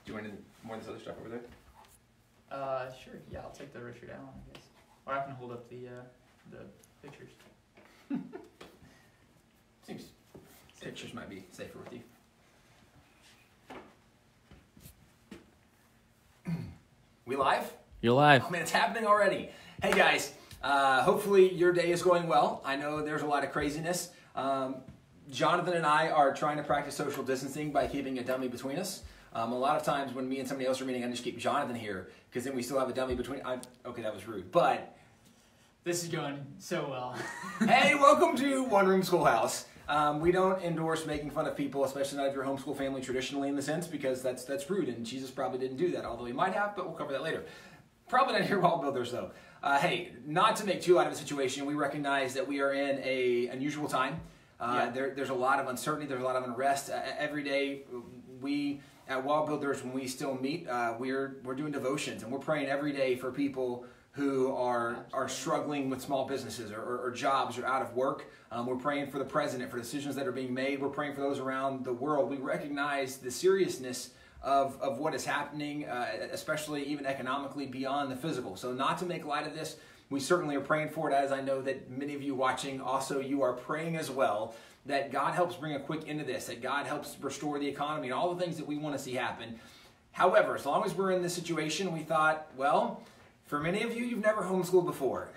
Do you want any more of this other stuff over there? Sure. Yeah, I'll take the Richard Allen, I guess. Or I can hold up the pictures. Seems pictures might be safer with you. We live? You're live. Oh man, it's happening already. Hey guys, hopefully your day is going well. I know there's a lot of craziness. Jonathan and I are trying to practice social distancing by keeping a dummy between us. A lot of times when me and somebody else are meeting, I just keep Jonathan here because then we still have a dummy between. Okay, that was rude, but this is going so well. Hey, welcome to One Room Schoolhouse. We don't endorse making fun of people, especially not of your homeschool family traditionally in the sense, because that's rude, and Jesus probably didn't do that, although he might have, but we'll cover that later. Probably not here WallBuilders though. Hey, not to make too light of a situation, we recognize that we are in an unusual time. There's a lot of uncertainty, there's a lot of unrest. Every day we at WallBuilders, when we still meet, we're doing devotions, and we're praying every day for people who are struggling with small businesses or jobs or out of work. We're praying for the president, for decisions that are being made. We're praying for those around the world. We recognize the seriousness of what is happening, especially even economically beyond the physical. So not to make light of this, we certainly are praying for it, as I know that many of you watching also, you are praying as well, that God helps bring a quick end to this, that God helps restore the economy and all the things that we want to see happen. However, as long as we're in this situation, we thought, well, for many of you, you've never homeschooled before.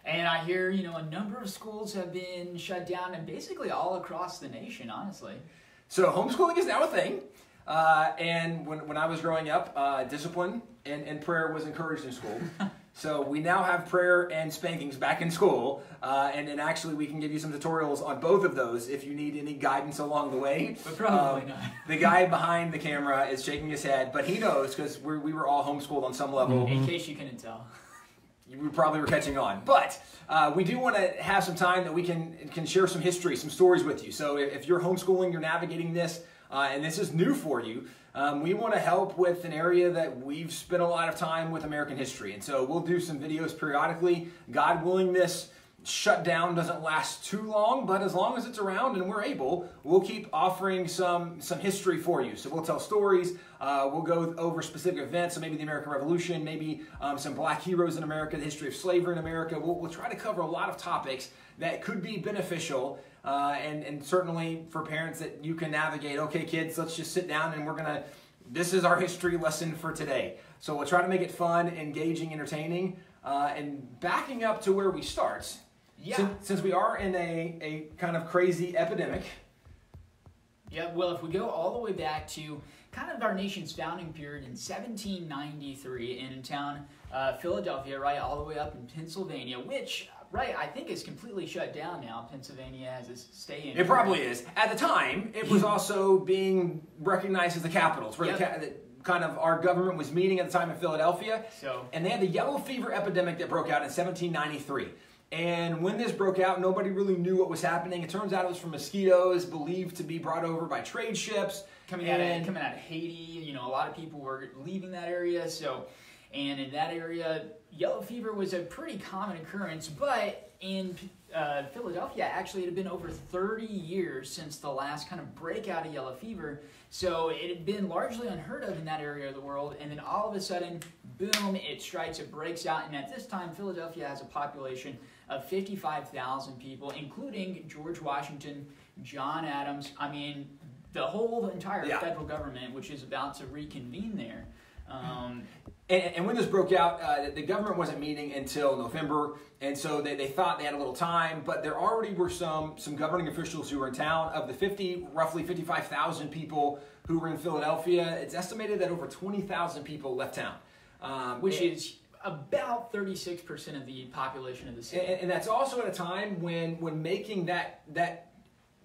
And I hear, a number of schools have been shut down, and basically all across the nation, honestly. So homeschooling is now a thing. And when I was growing up, discipline and prayer was encouraged in school. So we now have prayer and spankings back in school. And actually we can give you some tutorials on both of those if you need any guidance along the way. But probably not. The guy behind the camera is shaking his head, but he knows because we were all homeschooled on some level. In case you couldn't tell. We probably were catching on. But we do want to have some time that we can share some history, some stories with you. So if you're homeschooling, you're navigating this, and this is new for you, we want to help with an area that we've spent a lot of time with American history. And so we'll do some videos periodically. God willing, this shutdown doesn't last too long, but as long as it's around and we're able, we'll keep offering some history for you. So we'll tell stories, we'll go over specific events, so maybe the American Revolution, maybe some black heroes in America, the history of slavery in America. We'll try to cover a lot of topics that could be beneficial, and certainly for parents that you can navigate. Okay, kids, let's just sit down and this is our history lesson for today. So we'll try to make it fun, engaging, entertaining, and backing up to where we start. Yeah. Since we are in a kind of crazy epidemic. Yeah, well, if we go all the way back to kind of our nation's founding period in 1793 in town Philadelphia, right, all the way up in Pennsylvania, which, right, I think is completely shut down now. Pennsylvania has a stay-in. It probably is. At the time, it was also being recognized as the capital. It's where kind of our government was meeting at the time in Philadelphia. And they had the yellow fever epidemic that broke out in 1793. And when this broke out, nobody really knew what was happening. It turns out it was from mosquitoes believed to be brought over by trade ships. Coming out of Haiti, a lot of people were leaving that area. And in that area, yellow fever was a pretty common occurrence. But in Philadelphia, actually, it had been over 30 years since the last kind of breakout of yellow fever. So it had been largely unheard of in that area of the world. And then all of a sudden, boom, it strikes, it breaks out. And at this time, Philadelphia has a population of 55,000 people, including George Washington, John Adams. I mean, the whole entire federal government, which is about to reconvene there. And when this broke out, the government wasn't meeting until November, and so they thought they had a little time, but there already were some governing officials who were in town. Of the roughly 55,000 people who were in Philadelphia, it's estimated that over 20,000 people left town. Which is about 36% of the population of the city. And that's also at a time when making that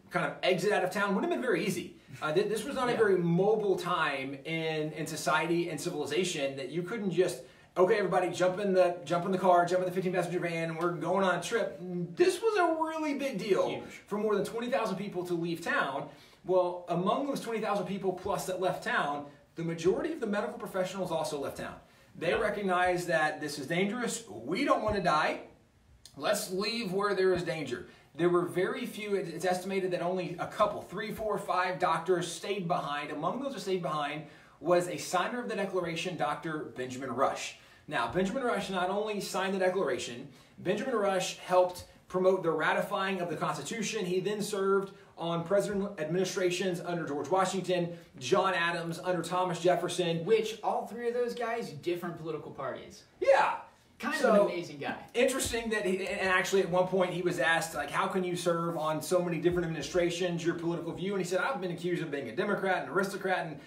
kind of exit out of town would have been very easy. This was not a very mobile time in society and civilization that you couldn't just, okay, everybody jump in the car, jump in the 15-passenger van, and we're going on a trip. This was a really big deal for more than 20,000 people to leave town. Well, among those 20,000 people plus that left town, the majority of the medical professionals also left town. They recognize that this is dangerous. We don't want to die. Let's leave where there is danger. There were very few, it's estimated that only a couple, 3, 4, 5 doctors stayed behind. Among those who stayed behind was a signer of the Declaration, Dr. Benjamin Rush. Now, Benjamin Rush not only signed the Declaration, Benjamin Rush helped promote the ratifying of the Constitution. He then served on president administrations under George Washington, John Adams, under Thomas Jefferson. Which, all three of those guys, different political parties. Yeah. Kind of an amazing guy. Interesting that, and actually at one point he was asked, like, how can you serve on so many different administrations, your political view? And he said, I've been accused of being a Democrat, an aristocrat, and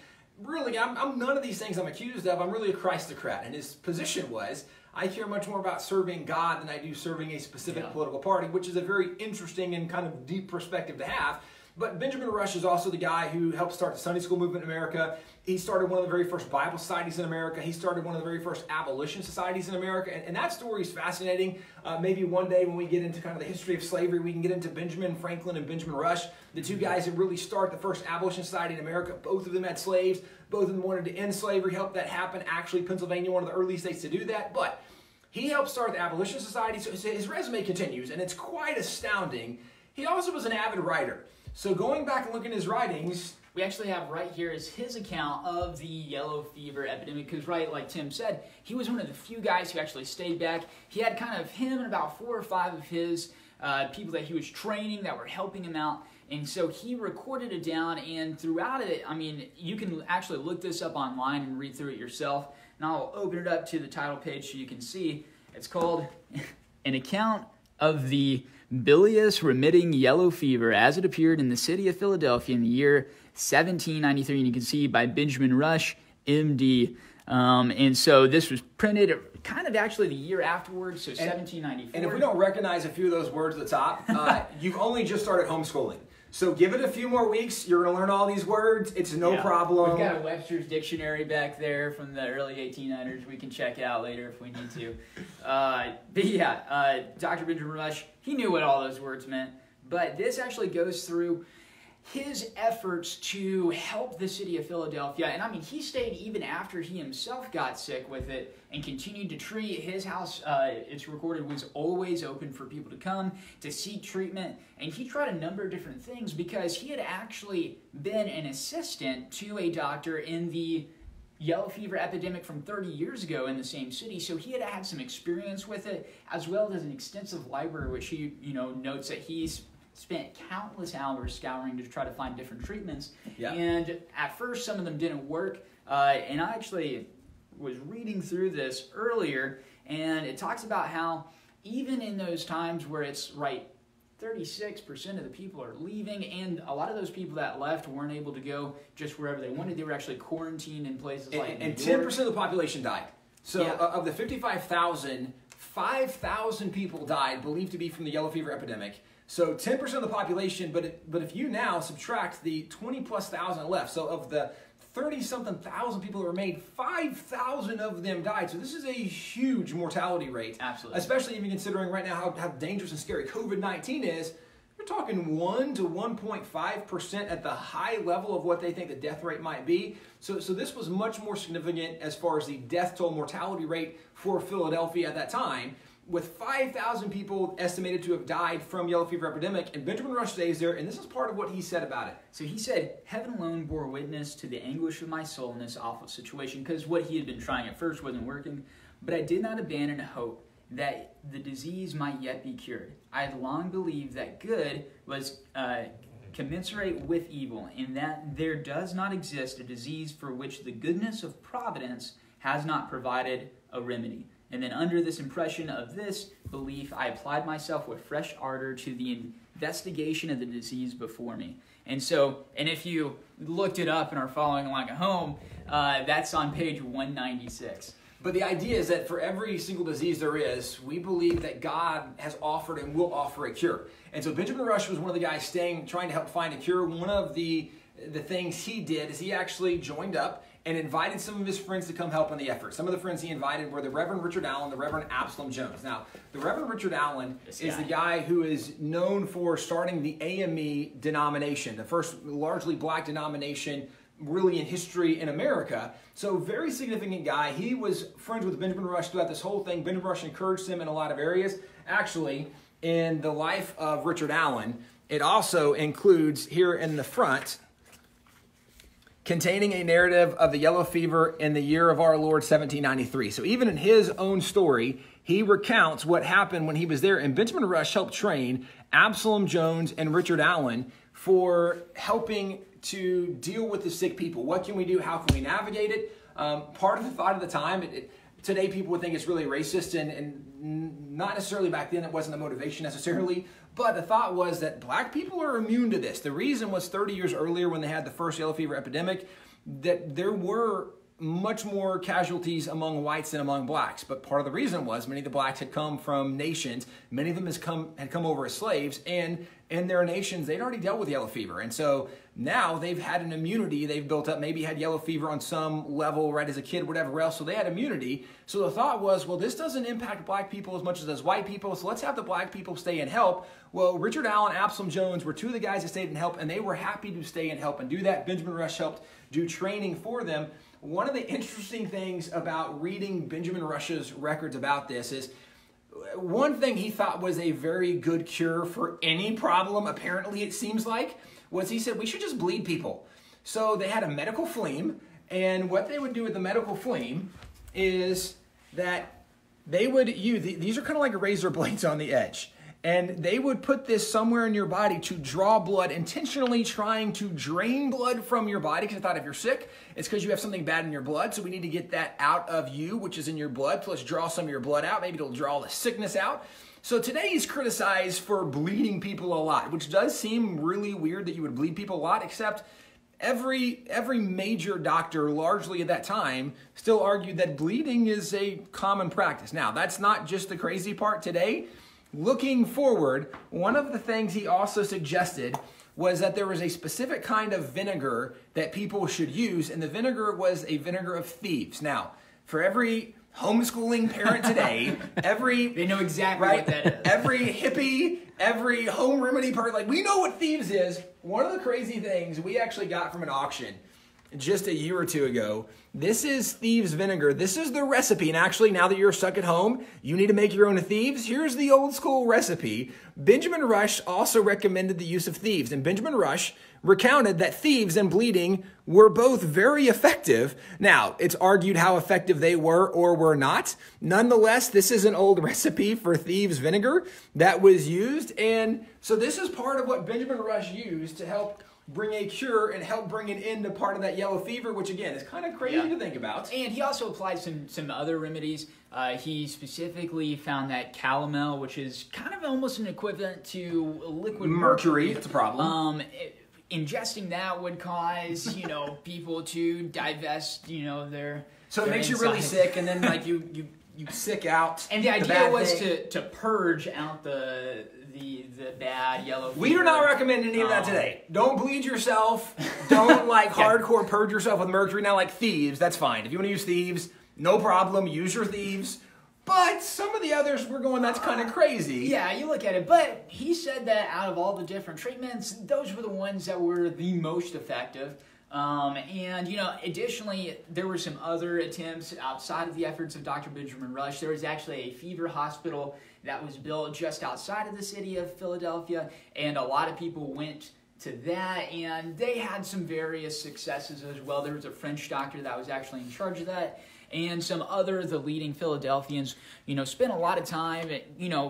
really, I'm none of these things I'm accused of. I'm really a Christocrat. And his position was, I care much more about serving God than I do serving a specific political party, which is a very interesting and kind of deep perspective to have. But Benjamin Rush is also the guy who helped start the Sunday school movement in America. He started one of the very first Bible societies in America. He started one of the very first abolition societies in America. And that story is fascinating. Maybe one day when we get into kind of the history of slavery, we can get into Benjamin Franklin and Benjamin Rush, the two guys that really start the first abolition society in America. Both of them had slaves. Both of them wanted to end slavery, helped that happen. Actually, Pennsylvania, one of the early states to do that. But he helped start the abolition society. So his resume continues, and it's quite astounding. He also was an avid writer. So going back and looking at his writings, we actually have right here is his account of the yellow fever epidemic, because right, like Tim said, he was one of the few guys who actually stayed back. He had kind of him and about 4 or 5 of his people that he was training that were helping him out. And so he recorded it down, and throughout it, I mean, you can actually look this up online and read through it yourself. And I'll open it up to the title page so you can see. It's called An Account of the Bilious Remitting Yellow Fever as it appeared in the city of Philadelphia in the year 1793. And you can see by Benjamin Rush, MD. And so this was printed kind of actually the year afterwards, so 1794. And if we don't recognize a few of those words at the top, you've only just started homeschooling. So give it a few more weeks. You're going to learn all these words. It's no problem. We've got a Webster's Dictionary back there from the early 1800s. We can check it out later if we need to. But yeah, Dr. Benjamin Rush, he knew what all those words meant. But this actually goes through his efforts to help the city of Philadelphia. And I mean, he stayed even after he himself got sick with it and continued to treat. His house, it's recorded, was always open for people to come to seek treatment. And he tried a number of different things because he had actually been an assistant to a doctor in the yellow fever epidemic from 30 years ago in the same city. So he had had some experience with it, as well as an extensive library, which he, notes that he's spent countless hours scouring to try to find different treatments. Yeah. And at first, some of them didn't work. And I actually was reading through this earlier, and it talks about how even in those times where it's 36% of the people are leaving, and a lot of those people that left weren't able to go just wherever they wanted. They were actually quarantined in places like and 10% of the population died. So of the 55,000, 5,000 people died, believed to be from the yellow fever epidemic. So 10% of the population, but if you now subtract the 20+ thousand left, so of the 30-something thousand people that were made, 5,000 of them died. So this is a huge mortality rate. Absolutely. Especially even considering right now how dangerous and scary COVID-19 is. You're talking 1 to 1.5% at the high level of what they think the death rate might be. So this was much more significant as far as the death toll mortality rate for Philadelphia at that time, with 5,000 people estimated to have died from yellow fever epidemic. And Benjamin Rush stays there, and this is part of what he said about it. So he said, "Heaven alone bore witness to the anguish of my soul in this awful situation," because what he had been trying at first wasn't working. "But I did not abandon hope that the disease might yet be cured. I had long believed that good was commensurate with evil, and that there does not exist a disease for which the goodness of providence has not provided a remedy. And then under this impression of this belief, I applied myself with fresh ardor to the investigation of the disease before me." And so, and if you looked it up and are following along at home, that's on page 196. But the idea is that for every single disease there is, we believe that God has offered and will offer a cure. And so Benjamin Rush was one of the guys trying to help find a cure. One of the things he did is he actually joined up and invited some of his friends to come help in the effort. Some of the friends he invited were the Reverend Richard Allen, the Reverend Absalom Jones. Now, the Reverend Richard Allen is the guy who is known for starting the AME denomination, the first largely black denomination really in history in America. So very significant guy. He was friends with Benjamin Rush throughout this whole thing. Benjamin Rush encouraged him in a lot of areas. Actually, in the life of Richard Allen, it also includes here in the front, containing a narrative of the yellow fever in the year of our Lord 1793. So even in his own story, he recounts what happened when he was there. And Benjamin Rush helped train Absalom Jones and Richard Allen for helping to deal with the sick people. What can we do? How can we navigate it? Part of the thought of the time, today people would think it's really racist, and not necessarily back then it wasn't a motivation necessarily, but the thought was that black people are immune to this. The reason was 30 years earlier when they had the first yellow fever epidemic, that there were much more casualties among whites than among blacks. But part of the reason was many of the blacks had come from nations, many of them had come over as slaves, and in their nations, they'd already dealt with yellow fever. And so now they've had an immunity they've built up, maybe had yellow fever on some level, right, as a kid, whatever else. So they had immunity. So the thought was, well, this doesn't impact black people as much as does white people. So let's have the black people stay and help. Well, Richard Allen, Absalom Jones were two of the guys that stayed and helped, and they were happy to stay and help and do that. Benjamin Rush helped do training for them. One of the interesting things about reading Benjamin Rush's records about this is one thing he thought was a very good cure for any problem, apparently it seems like, was he said we should just bleed people. So they had a medical phlegm, and what they would do with the medical phlegm is that they would use, these are kind of like razor blades on the edge, and they would put this somewhere in your body to draw blood, intentionally trying to drain blood from your body, because I thought if you're sick, it's because you have something bad in your blood, so we need to get that out of you, which is in your blood, so let's draw some of your blood out. Maybe it'll draw the sickness out. So today he's criticized for bleeding people a lot, which does seem really weird that you would bleed people a lot, except every major doctor, largely at that time, still argued that bleeding is a common practice. Now, that's not just the crazy part today. Looking forward, one of the things he also suggested was that there was a specific kind of vinegar that people should use, and the vinegar was a vinegar of thieves. Now, for every homeschooling parent today, they know exactly what that is. Every hippie, every home remedy part, like we know what thieves is. One of the crazy things we actually got from an auction just a year or two ago. This is thieves vinegar. This is the recipe. And actually, now that you're stuck at home, you need to make your own thieves. Here's the old school recipe. Benjamin Rush also recommended the use of thieves. And Benjamin Rush recounted that thieves and bleeding were both very effective. Now, it's argued how effective they were or were not. Nonetheless, this is an old recipe for thieves vinegar that was used. And so this is part of what Benjamin Rush used to help bring a cure and help bring an end to part of that yellow fever, which again is kind of crazy to think about. And he also applied some other remedies. He specifically found that calomel, which is kind of almost an equivalent to liquid mercury. It's a problem. Ingesting that would cause, people to divest, their. So it makes you really sick, and then like you sick out. And the idea was to purge out the bad yellow fever. We do not recommend any of that today. Don't bleed yourself. Don't hardcore purge yourself with mercury. Now, like thieves, that's fine. If you want to use thieves, no problem. Use your thieves. But some of the others, we're going, that's kind of crazy. Yeah, you look at it. But he said that out of all the different treatments, those were the ones that were the most effective. Additionally, there were some other attempts outside of the efforts of Dr. Benjamin Rush. There was actually a fever hospital that was built just outside of the city of Philadelphia, and a lot of people went to that, and they had some various successes as well. There was a French doctor that was actually in charge of that, and some other, the leading Philadelphians, spent a lot of time,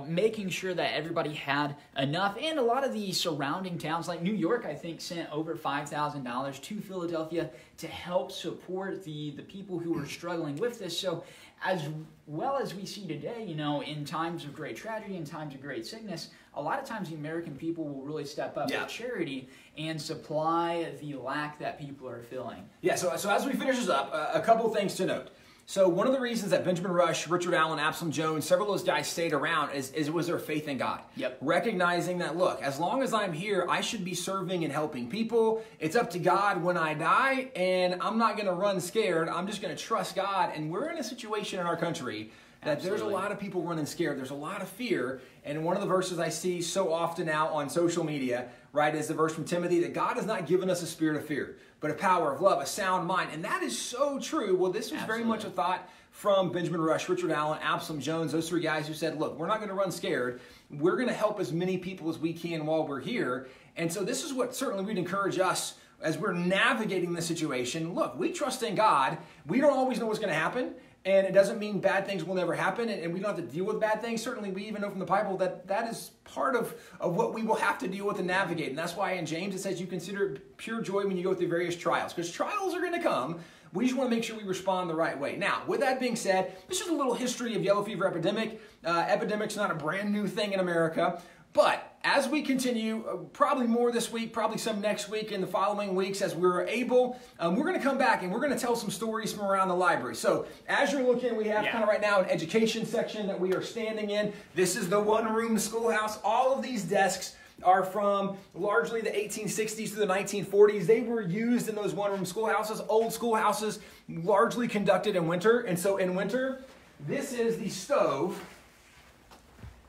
making sure that everybody had enough. And a lot of the surrounding towns, like New York, I think, sent over $5,000 to Philadelphia to help support the people who were struggling with this. So as well as we see today, in times of great tragedy, in times of great sickness, a lot of times the American people will really step up with charity and supply the lack that people are feeling. Yeah, so as we finish this up, a couple things to note. So one of the reasons that Benjamin Rush, Richard Allen, Absalom Jones, several of those guys stayed around is it was their faith in God. Yep. Recognizing that, look, as long as I'm here, I should be serving and helping people. It's up to God when I die, and I'm not going to run scared. I'm just going to trust God. And we're in a situation in our country that there's a lot of people running scared. There's a lot of fear. And one of the verses I see so often now on social media, right, is the verse from Timothy that God has not given us a spirit of fear, but a power of love, a sound mind. And that is so true. Well, this was very much a thought from Benjamin Rush, Richard Allen, Absalom Jones, those three guys who said, look, we're not going to run scared. We're going to help as many people as we can while we're here. And so this is what certainly we'd encourage us as we're navigating the situation, look, we trust in God. We don't always know what's going to happen. And it doesn't mean bad things will never happen, and we don't have to deal with bad things. Certainly, we even know from the Bible that that is part of what we will have to deal with and navigate. And that's why in James it says you consider it pure joy when you go through various trials, because trials are going to come. We just want to make sure we respond the right way. Now, with that being said, this is a little history of yellow fever epidemic. Epidemic's not a brand new thing in America. But as we continue, probably more this week, probably some next week and the following weeks as we're able, we're going to come back and we're going to tell some stories from around the library. So as you're looking, we have kind of right now an education section that we are standing in. This is the one-room schoolhouse. All of these desks are from largely the 1860s to the 1940s. They were used in those one-room schoolhouses, old schoolhouses, largely conducted in winter. And so in winter, this is the stove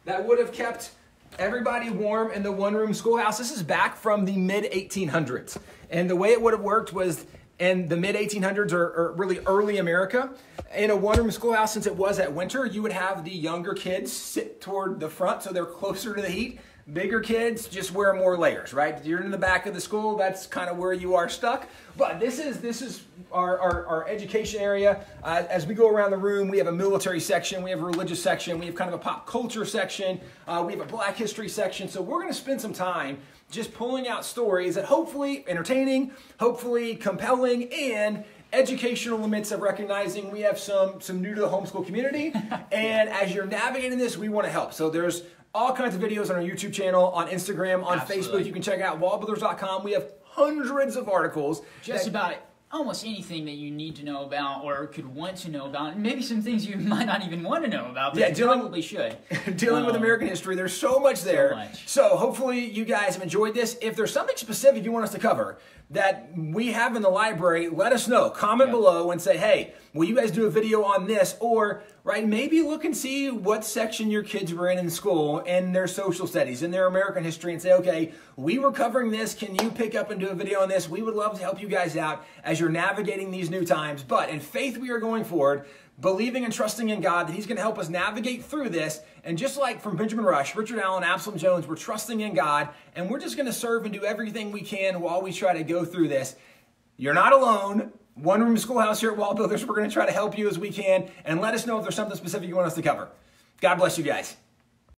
that would have kept everybody warm in the one-room schoolhouse. This is back from the mid-1800s. And the way it would have worked was in the mid-1800s or really early America, in a one-room schoolhouse, since it was at winter, you would have the younger kids sit toward the front so they're closer to the heat. Bigger kids just wear more layers, right? You're in the back of the school, that's kind of where you are stuck. But this is our education area. As we go around the room, we have a military section, we have a religious section, we have kind of a pop culture section, we have a black history section. So we're going to spend some time just pulling out stories that hopefully entertaining, hopefully compelling, and educational limits of recognizing we have some new to the homeschool community. And as you're navigating this, we want to help. So there's all kinds of videos on our YouTube channel, on Instagram, on Facebook. You can check out wallbuilders.com. We have hundreds of articles. Just about almost anything that you need to know about or could want to know about. And maybe some things you might not even want to know about, but you probably should. Dealing with American history, there's so much there. So hopefully you guys have enjoyed this. If there's something specific you want us to cover that we have in the library, let us know. Comment below and say, hey, will you guys do a video on this? Or, right, maybe look and see what section your kids were in school and their social studies and their American history and say, okay, we were covering this. Can you pick up and do a video on this? We would love to help you guys out as you're navigating these new times. But in faith, we are going forward, believing and trusting in God that He's going to help us navigate through this. And just like from Benjamin Rush, Richard Allen, Absalom Jones, we're trusting in God, and we're just going to serve and do everything we can while we try to go through this. You're not alone. One Room Schoolhouse here at WallBuilders. We're going to try to help you as we can, and let us know if there's something specific you want us to cover. God bless you guys.